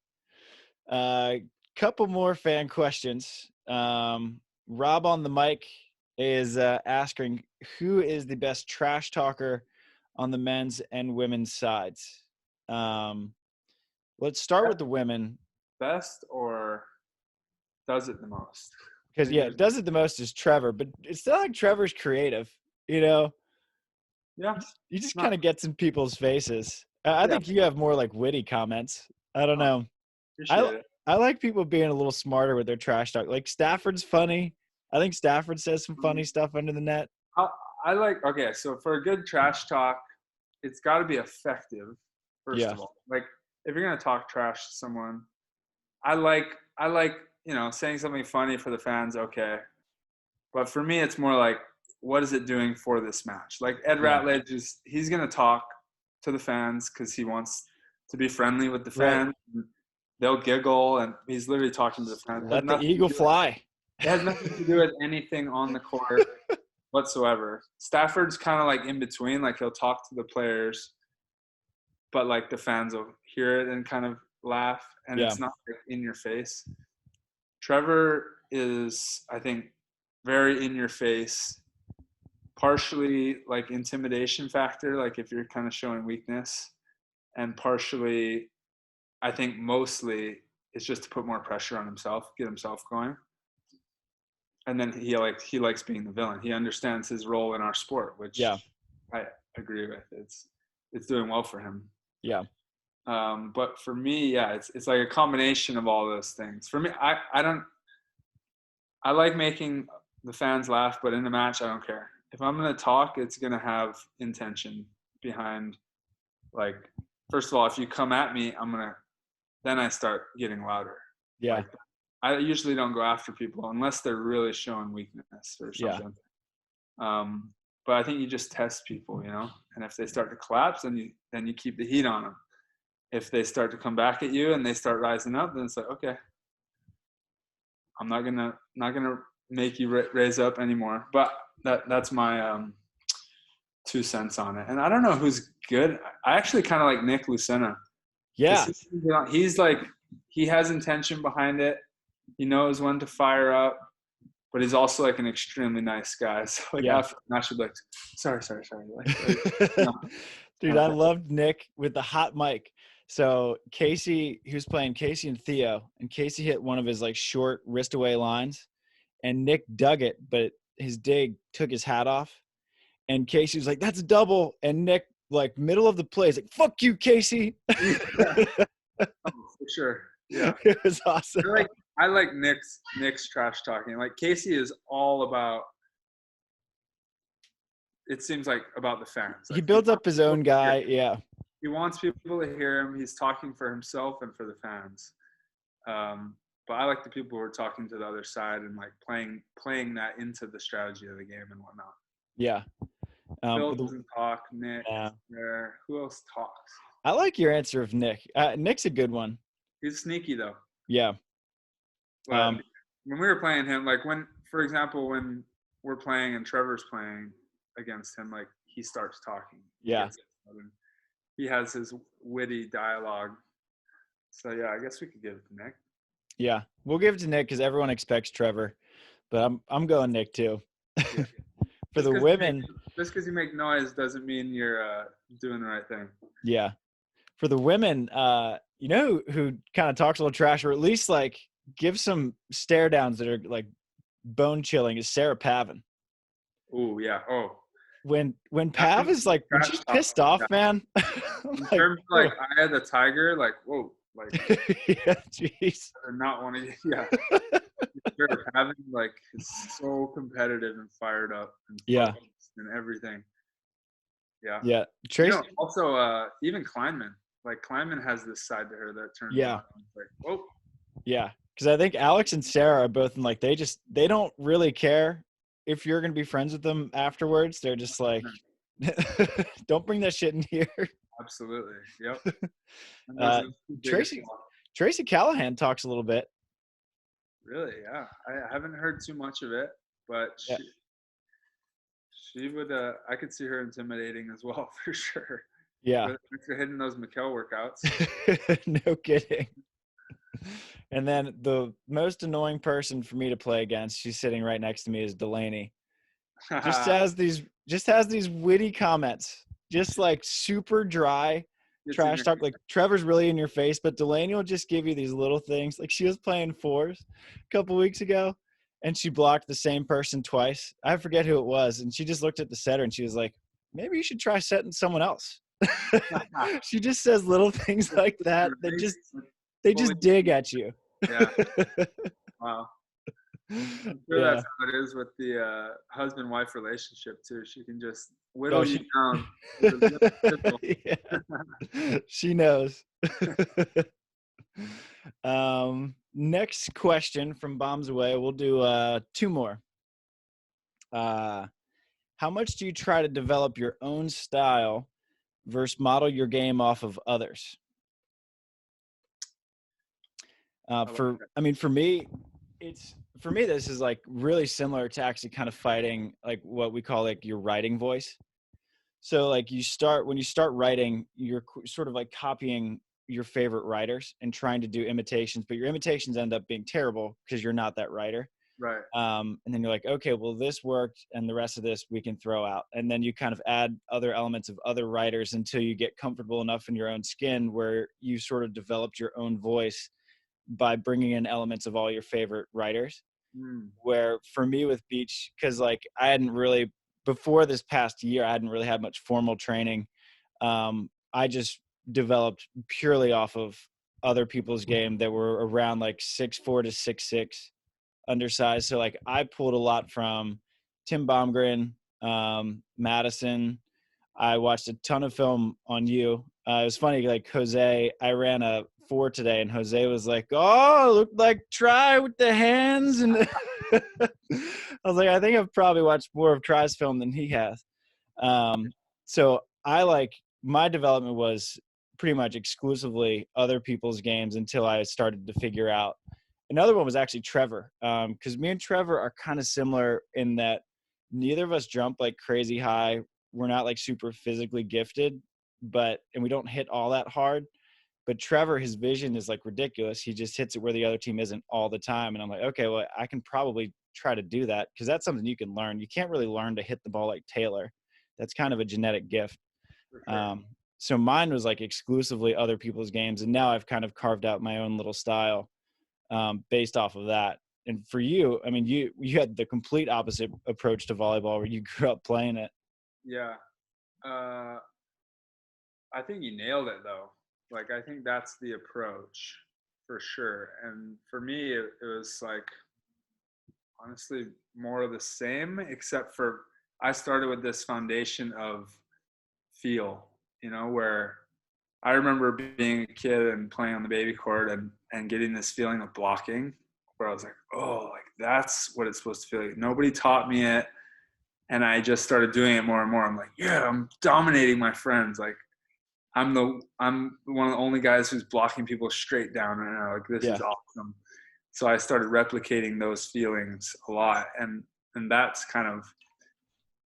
Couple more fan questions. Rob on the mic is asking, who is the best trash talker on the men's and women's sides? Let's start with the women. Best or does it the most? Because, does it the most is Trevor, but it's not like Trevor's creative, Yeah. You just kind of gets in people's faces. I think you have more like witty comments. I don't know. I like people being a little smarter with their trash talk. Like Stafford's funny. I think Stafford says some funny stuff under the net. So for a good trash talk, it's got to be effective. First of all, like if you're gonna talk trash to someone, I like saying something funny for the fans. Okay, but for me, it's more like, what is it doing for this match? Like Ed Ratledge he's gonna talk to the fans because he wants to be friendly with the fans. Right. They'll giggle, and he's literally talking to the fans. Let the eagle fly. It has nothing to do with anything on the court whatsoever. Stafford's kind of like in between. Like he'll talk to the players, but like the fans will hear it and kind of laugh, and it's not like in your face. Trevor is, I think, very in your face, partially like intimidation factor, like if you're kind of showing weakness, and partially, I think mostly it's just to put more pressure on himself, get himself going. And then he likes being the villain. He understands his role in our sport, which I agree with. It's doing well for him. Yeah. But for me, it's like a combination of all those things. For me, I like making the fans laugh, but in the match, I don't care. If I'm going to talk, it's going to have intention behind, like, first of all, if you come at me, then I start getting louder. Yeah. Like, I usually don't go after people unless they're really showing weakness or something. Yeah. But I think you just test people, and if they start to collapse, then you keep the heat on them. If they start to come back at you and they start rising up, then it's like, okay, I'm not gonna make you raise up anymore. But that's my 2 cents on it. And I don't know who's good. I actually kind of like Nick Lucena. Yeah, he's like, he has intention behind it. He knows when to fire up, but he's also like an extremely nice guy. So like after the match, I'd be like, sorry. Dude, I loved Nick with the hot mic. So Casey, he was playing Casey and Theo, and Casey hit one of his like short wrist away lines, and Nick dug it, but his dig took his hat off, and Casey was like, "That's a double," and Nick, like middle of the play, is like, "Fuck you, Casey." Oh, for sure. Yeah, it was awesome. I like Nick's trash talking. Like Casey is all about. It seems like about the fans. Like, he builds up his own guy. Yeah. He wants people to hear him. He's talking for himself and for the fans. But I like the people who are talking to the other side and like playing that into the strategy of the game and whatnot. Yeah. Phil doesn't talk. Nick. There. Who else talks? I like your answer of Nick. Nick's a good one. He's sneaky though. Yeah. When we were playing him, like for example, when we're playing and Trevor's playing against him, like he starts talking. Yeah. He has his witty dialogue. So, yeah, I guess we could give it to Nick. Yeah, we'll give it to Nick because everyone expects Trevor. But I'm going Nick, too. Yeah. For the women. Just because you make noise doesn't mean you're doing the right thing. Yeah. For the women, who kind of talks a little trash or at least, like, give some stare downs that are, like, bone-chilling is Sarah Pavin. Oh, yeah. Oh. When Pav is like, when she's pissed off, man. In terms of like Eye of the Tiger, like, whoa, like, yeah, jeez. Not want to, yeah. Sure, Pavin like is so competitive and fired up and and everything. Yeah. Yeah. Tracy. Also, even Kleinman. Like Kleinman has this side to her that turns. Yeah. Like, whoa. Yeah. Because I think Alex and Sarah are both in like they don't really care if you're going to be friends with them afterwards. They're just like, don't bring that shit in here. Absolutely. Yep. Tracy Callahan talks a little bit. Really? Yeah. I haven't heard too much of it, but she would, I could see her intimidating as well for sure. Yeah. Thanks for hitting those Mikkel workouts. No kidding. And then the most annoying person for me to play against, she's sitting right next to me, is Delaney. Just has these witty comments, just like super dry trash talk. Like Trevor's really in your face, but Delaney will just give you these little things. Like she was playing fours a couple weeks ago, and she blocked the same person twice. I forget who it was, and she just looked at the setter and she was like, "Maybe you should try setting someone else." She just says little things like that. They just dig at you. Yeah. Wow. I'm sure Yeah. that's how it is with the husband-wife relationship too. She can just Oh, whittle you she. down with a little chisel. Yeah. She knows. Next question from Bombs Away. We'll do two more. How much do you try to develop your own style versus model your game off of others? For me, this is like really similar to actually kind of fighting like what we call like your writing voice. So like when you start writing, you're sort of like copying your favorite writers and trying to do imitations, but your imitations end up being terrible because you're not that writer. Right. And then you're like, okay, well, this worked, and the rest of this we can throw out. And then you kind of add other elements of other writers until you get comfortable enough in your own skin where you sort of developed your own voice by bringing in elements of all your favorite writers. Where for me with beach, because like I hadn't really, before this past year, I hadn't really had much formal training. I just developed purely off of other people's game that were around like 6'4" to 6'6", undersized. So like I pulled a lot from Tim Baumgren, Madison. I watched a ton of film on you. It was funny, like Jose, I ran a 4 today, and Jose was like, "Oh, looked like try with the hands." And I was like, I think I've probably watched more of Try's film than he has. So I like my development was pretty much exclusively other people's games until I started to figure out. Another one was actually Trevor, because me and Trevor are kind of similar in that neither of us jump like crazy high. We're not like super physically gifted, and we don't hit all that hard. But Trevor, his vision is like ridiculous. He just hits it where the other team isn't all the time. And I'm like, okay, well, I can probably try to do that because that's something you can learn. You can't really learn to hit the ball like Taylor. That's kind of a genetic gift. Sure. So mine was like exclusively other people's games. And now I've kind of carved out my own little style based off of that. And for you, I mean, you had the complete opposite approach to volleyball where you grew up playing it. Yeah. I think you nailed it though. Like, I think that's the approach for sure. And for me, it was like, honestly, more of the same, except for I started with this foundation of feel, where I remember being a kid and playing on the baby court and getting this feeling of blocking where I was like, oh, like that's what it's supposed to feel like. Nobody taught me it. And I just started doing it more and more. I'm like, yeah, I'm dominating my friends. Like, I'm one of the only guys who's blocking people straight down right now. Like, this is awesome. So I started replicating those feelings a lot. And that's kind of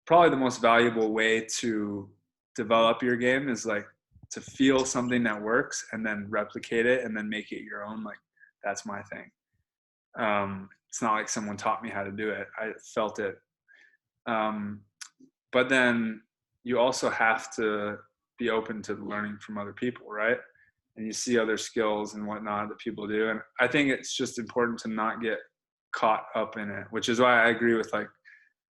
probably the most valuable way to develop your game is like to feel something that works and then replicate it and then make it your own. Like, that's my thing. It's not like someone taught me how to do it. I felt it. But then you also have to be open to learning from other people, right? And you see other skills and whatnot that people do. And I think it's just important to not get caught up in it, which is why I agree with like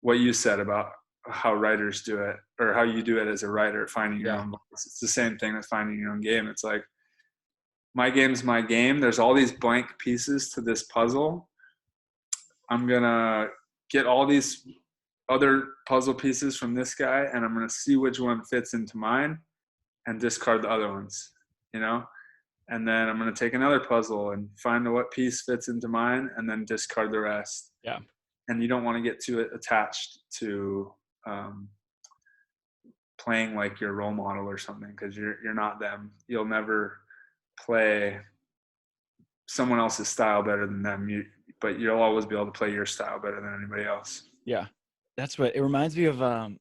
what you said about how writers do it or how you do it as a writer, finding your own voice. It's the same thing as finding your own game. It's like, my game's my game. There's all these blank pieces to this puzzle. I'm going to get all these other puzzle pieces from this guy, and I'm going to see which one fits into mine and discard the other ones, and then I'm going to take another puzzle and find what piece fits into mine and then discard the rest. Yeah. And you don't want to get too attached to playing like your role model or something, because you're not them. You'll never play someone else's style better than them, but you'll always be able to play your style better than anybody else. Yeah, that's what it reminds me of.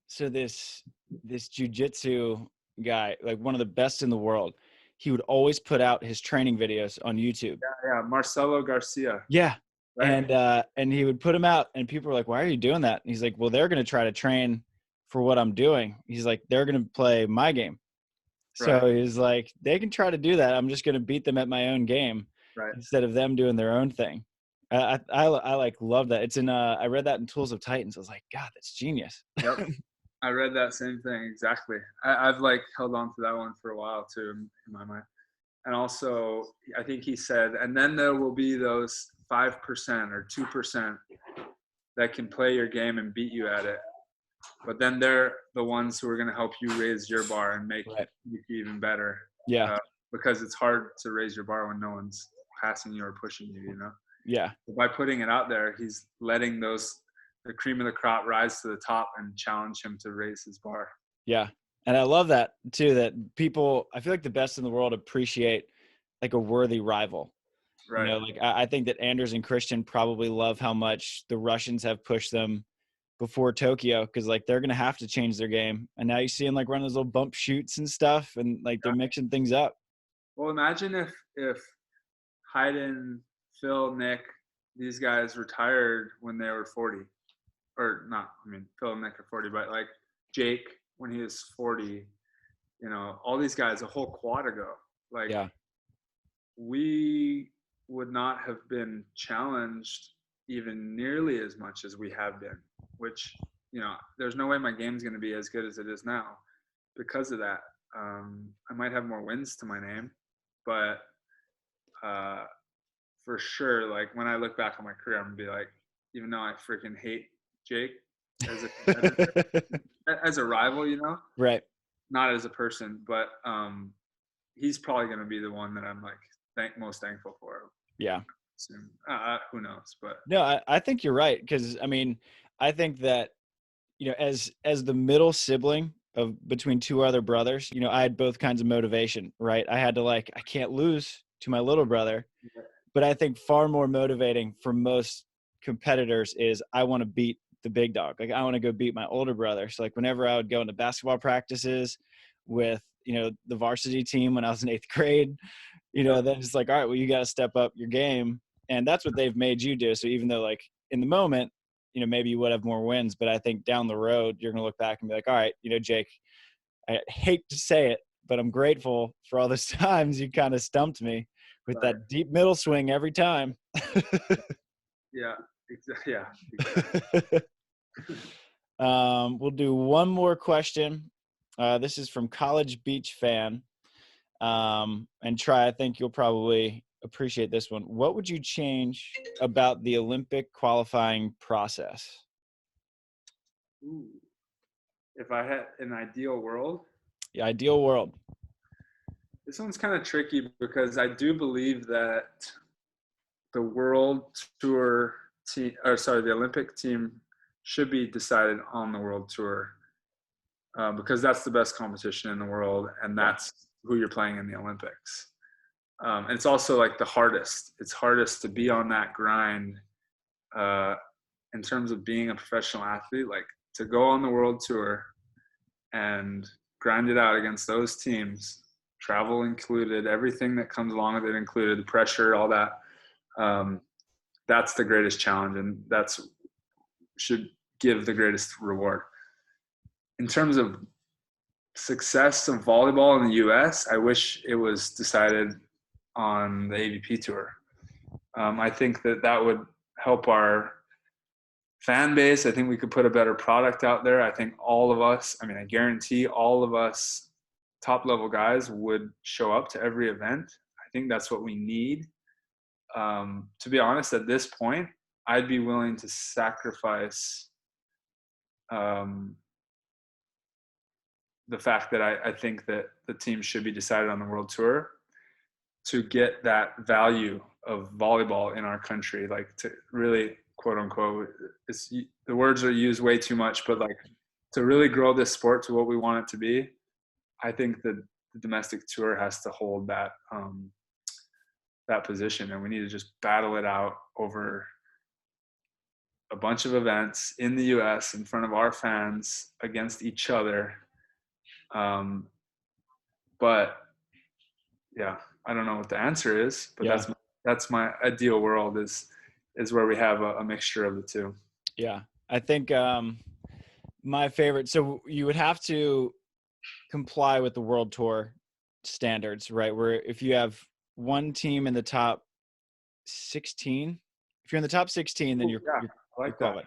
So this jiu-jitsu guy, like one of the best in the world, he would always put out his training videos on YouTube. Yeah, Marcelo Garcia. Yeah. Right? And he would put them out, and people were like, "Why are you doing that?" And he's like, "Well, they're going to try to train for what I'm doing." He's like, "They're going to play my game." So he's like, "They can try to do that. I'm just going to beat them at my own game instead of them doing their own thing." I like love that. It's in I read that in Tools of Titans. I was like, God, that's genius. Yep. I read that same thing exactly. I've like held on to that one for a while too in my mind. And also, I think he said, and then there will be those 5% or 2% that can play your game and beat you at it. But then they're the ones who are going to help you raise your bar and make you even better. Yeah. Because it's hard to raise your bar when no one's passing you or pushing you, you know? Yeah. But by putting it out there, he's letting the cream of the crop rise to the top and challenge him to raise his bar. Yeah. And I love that too, that people, I feel like the best in the world appreciate like a worthy rival. Right. You know, like I think that Anders and Christian probably love how much the Russians have pushed them before Tokyo, because like they're gonna have to change their game. And now you see them like run those little bump shoots and stuff, and like they're mixing things up. Well, imagine if Hayden, Phil, Nick, these guys retired when they were 40, or not. I mean, Phil and Nick are 40, but like Jake when he was 40, you know, all these guys a whole quad ago. Like, we would not have been challenged even nearly as much as we have been, which, you know, there's no way my game's going to be as good as it is now because of that. I might have more wins to my name, but for sure, like when I look back on my career, I'm going to be like, even though I freaking hate Jake as a competitor, as a rival, you know? Right. Not as a person, but he's probably going to be the one that I'm like most thankful for. Yeah. Soon. Who knows? But no, I think you're right, because I mean, I think that, you know, as the middle sibling of between two other brothers, you know, I had both kinds of motivation, right? I had to like, I can't lose to my little brother, but I think far more motivating for most competitors is I want to beat the big dog. Like I want to go beat my older brother. So like whenever I would go into basketball practices with, you know, the varsity team when I was in 8th grade, you know, then it's like, all right, well, you got to step up your game. And that's what they've made you do. So even though like in the moment, you know, maybe you would have more wins, but I think down the road, you're going to look back and be like, all right, you know, Jake, I hate to say it, but I'm grateful for all those times you kind of stumped me with that deep middle swing every time. Yeah, exactly. We'll do one more question. This is from College Beach Fan. And Try, I think you'll probably appreciate this one. What would you change about the Olympic qualifying process? Ooh. If I had an ideal world? The ideal world. This one's kind of tricky because I do believe that the world tour team, the Olympic team should be decided on the world tour because that's the best competition in the world, and that's who you're playing in the Olympics. And it's also like the hardest. It's hardest to be on that grind in terms of being a professional athlete, like to go on the world tour and grind it out against those teams, travel included, everything that comes along with it included, the pressure, all that. That's the greatest challenge, and that's should give the greatest reward. In terms of success of volleyball in the US, I wish it was decided on the AVP tour. I think that would help our fan base. I think we could put a better product out there. I think all of us, I mean, I guarantee all of us top level guys would show up to every event. I think that's what we need. To be honest, at this point, I'd be willing to sacrifice the fact that I think that the team should be decided on the world tour to get that value of volleyball in our country, like to really, quote unquote, the words are used way too much, but like to really grow this sport to what we want it to be, I think that the domestic tour has to hold that that position, and we need to just battle it out over a bunch of events in the US in front of our fans against each other. But yeah, I don't know what the answer is, but that's my ideal world is where we have a mixture of the two. Yeah. I think my favorite, so you would have to comply with the world tour standards, right? Where if you have one team in the top 16, if you're in the top 16, then you're qualified,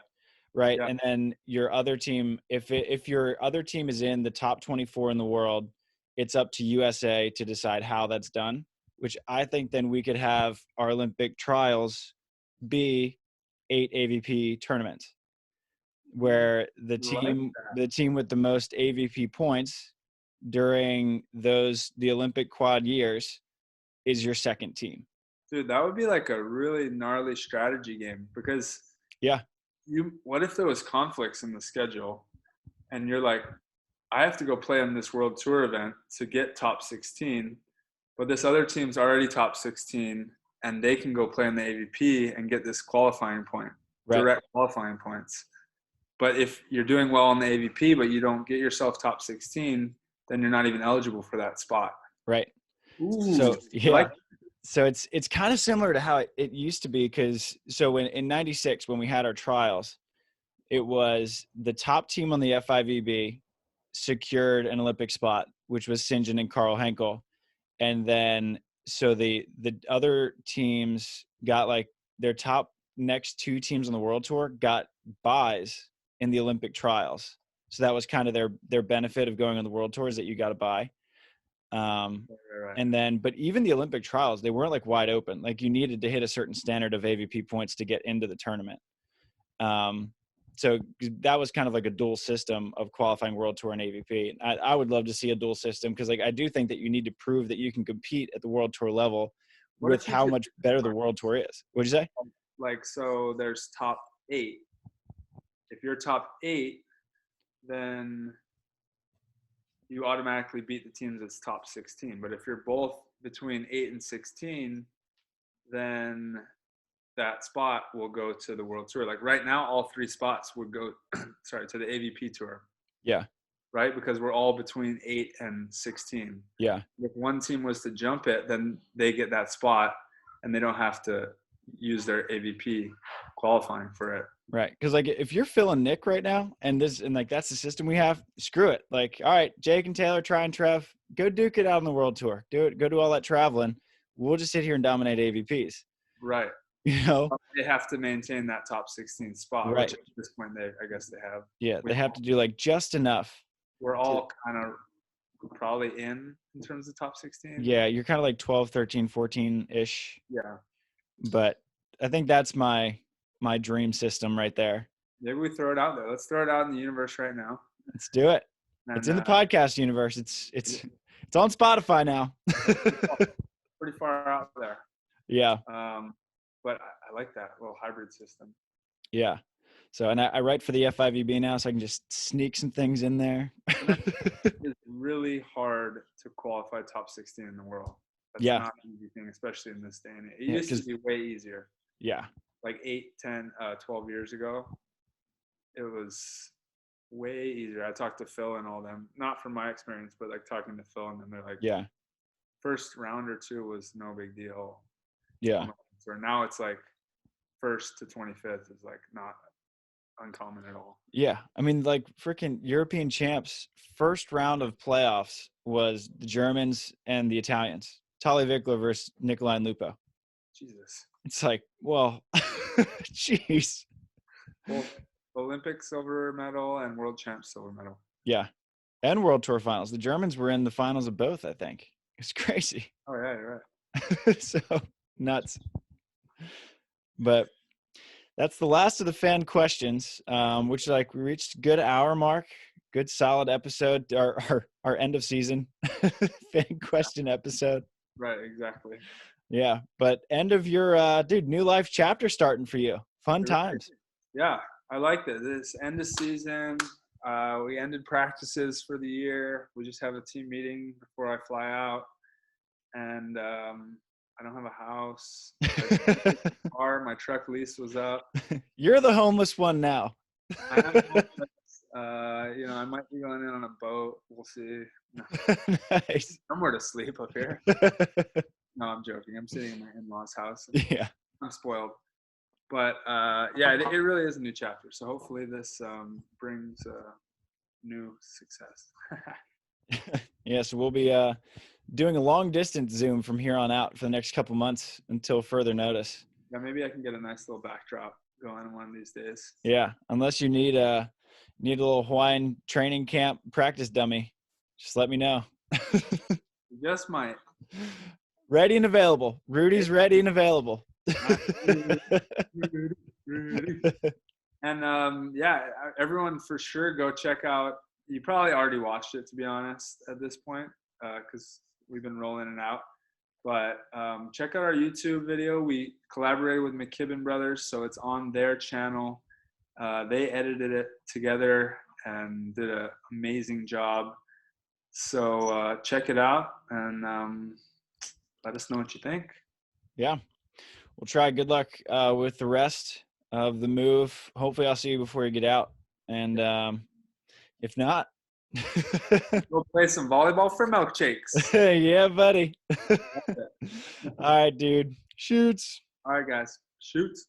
right? Yeah. And then your other team, if your other team is in the top 24 in the world, it's up to USA to decide how that's done, which I think then we could have our Olympic trials be 8 AVP tournaments, where the team with the most AVP points during the Olympic quad years is your second team. Dude, that would be like a really gnarly strategy game, because what if there was conflicts in the schedule and you're like, I have to go play on this world tour event to get top 16, but this other team's already top 16 and they can go play in the AVP and get this qualifying point, direct qualifying points. But if you're doing well in the AVP, but you don't get yourself top 16, then you're not even eligible for that spot. Right. Ooh, so so it's kind of similar to how it used to be, because in 96, when we had our trials, it was the top team on the FIVB secured an Olympic spot, which was St. John and Carl Henkel. And then, so the other teams got like their top next 2 teams on the world tour got buys in the Olympic trials. So that was kind of their benefit of going on the world tour, is that you got a buy. And then, but even the Olympic trials, they weren't like wide open. Like you needed to hit a certain standard of AVP points to get into the tournament. So that was kind of like a dual system of qualifying world tour and AVP. I would love to see a dual system, because like I do think that you need to prove that you can compete at the world tour level with how much better the world tour is. What'd you say? Like, so there's top 8. If you're top 8, then you automatically beat the teams that's top 16. But if you're both between 8 and 16, then that spot will go to the world tour. Like right now, all 3 spots would go, to the AVP tour. Yeah. Right? Because we're all between 8 and 16. Yeah. If one team was to jump it, then they get that spot and they don't have to use their AVP qualifying for it. Right. Because like if you're Phil and Nick right now, and like that's the system we have, screw it. Like, all right, Jake and Taylor, Try and Trev, go duke it out on the world tour. Do it. Go do all that traveling. We'll just sit here and dominate AVPs. Right. You know, they have to maintain that top 16 spot, right. Which at this point I guess they have. Yeah, they have to do like just enough. We're all kind of probably in terms of top 16. Yeah, you're kind of like 12, 13, 14-ish. Yeah. But I think that's my dream system right there. Maybe we throw it out there. Let's throw it out in the universe right now. Let's do it. And, it's in the podcast universe. It's on Spotify now. Pretty far out there. Yeah. But I like that little hybrid system. Yeah. So, and I write for the FIVB now, so I can just sneak some things in there. It's really hard to qualify top 16 in the world. That's not an easy thing, especially in this day and age. It used to be way easier. Yeah. Like 8, 10, 12 years ago, it was way easier. I talked to Phil and all them, not from my experience, but like talking to Phil and them, they're like, first round or 2 was no big deal. Yeah. Or now it's like 1st to 25th is like not uncommon at all. Yeah. I mean, like freaking European champs, first round of playoffs was the Germans and the Italians. Tali Vickler versus Nikolai and Lupo. Jesus. It's like, well, jeez. Well, Olympic silver medal and world champ silver medal. Yeah. And world tour finals. The Germans were in the finals of both, I think. It's crazy. Oh, yeah, you're right. So nuts. But that's the last of the fan questions, which like we reached good hour mark, good solid episode, our end of season fan question episode. Right, exactly. Yeah, but end of your new life chapter starting for you. Fun times. Yeah, I like that. This end of season, we ended practices for the year. We just have a team meeting before I fly out, and I don't have a house. My truck lease was up. You're the homeless one now. I am homeless. I might be going in on a boat. We'll see. Nice. Somewhere to sleep up here. No, I'm joking. I'm sitting in my in-laws' house. Yeah. I'm spoiled. But, it really is a new chapter. So hopefully this brings new success. Yeah, so we'll be doing a long-distance Zoom from here on out for the next couple months until further notice. Yeah, maybe I can get a nice little backdrop going one of these days. Yeah, unless you need a little Hawaiian training camp practice dummy, just let me know. Just might. Ready and available. Rudy's ready and available. And yeah, everyone for sure go check out. You probably already watched it, to be honest, at this point, because we've been rolling it out. But check out our YouTube video. We collaborated with McKibben Brothers, so it's on their channel. They edited it together and did an amazing job. So check it out and let us know what you think. Yeah, we'll try. Good luck with the rest of the move. Hopefully I'll see you before you get out. And if not, go play some volleyball for milkshakes. Yeah, buddy. All right, dude. Shoots. All right, guys. Shoots.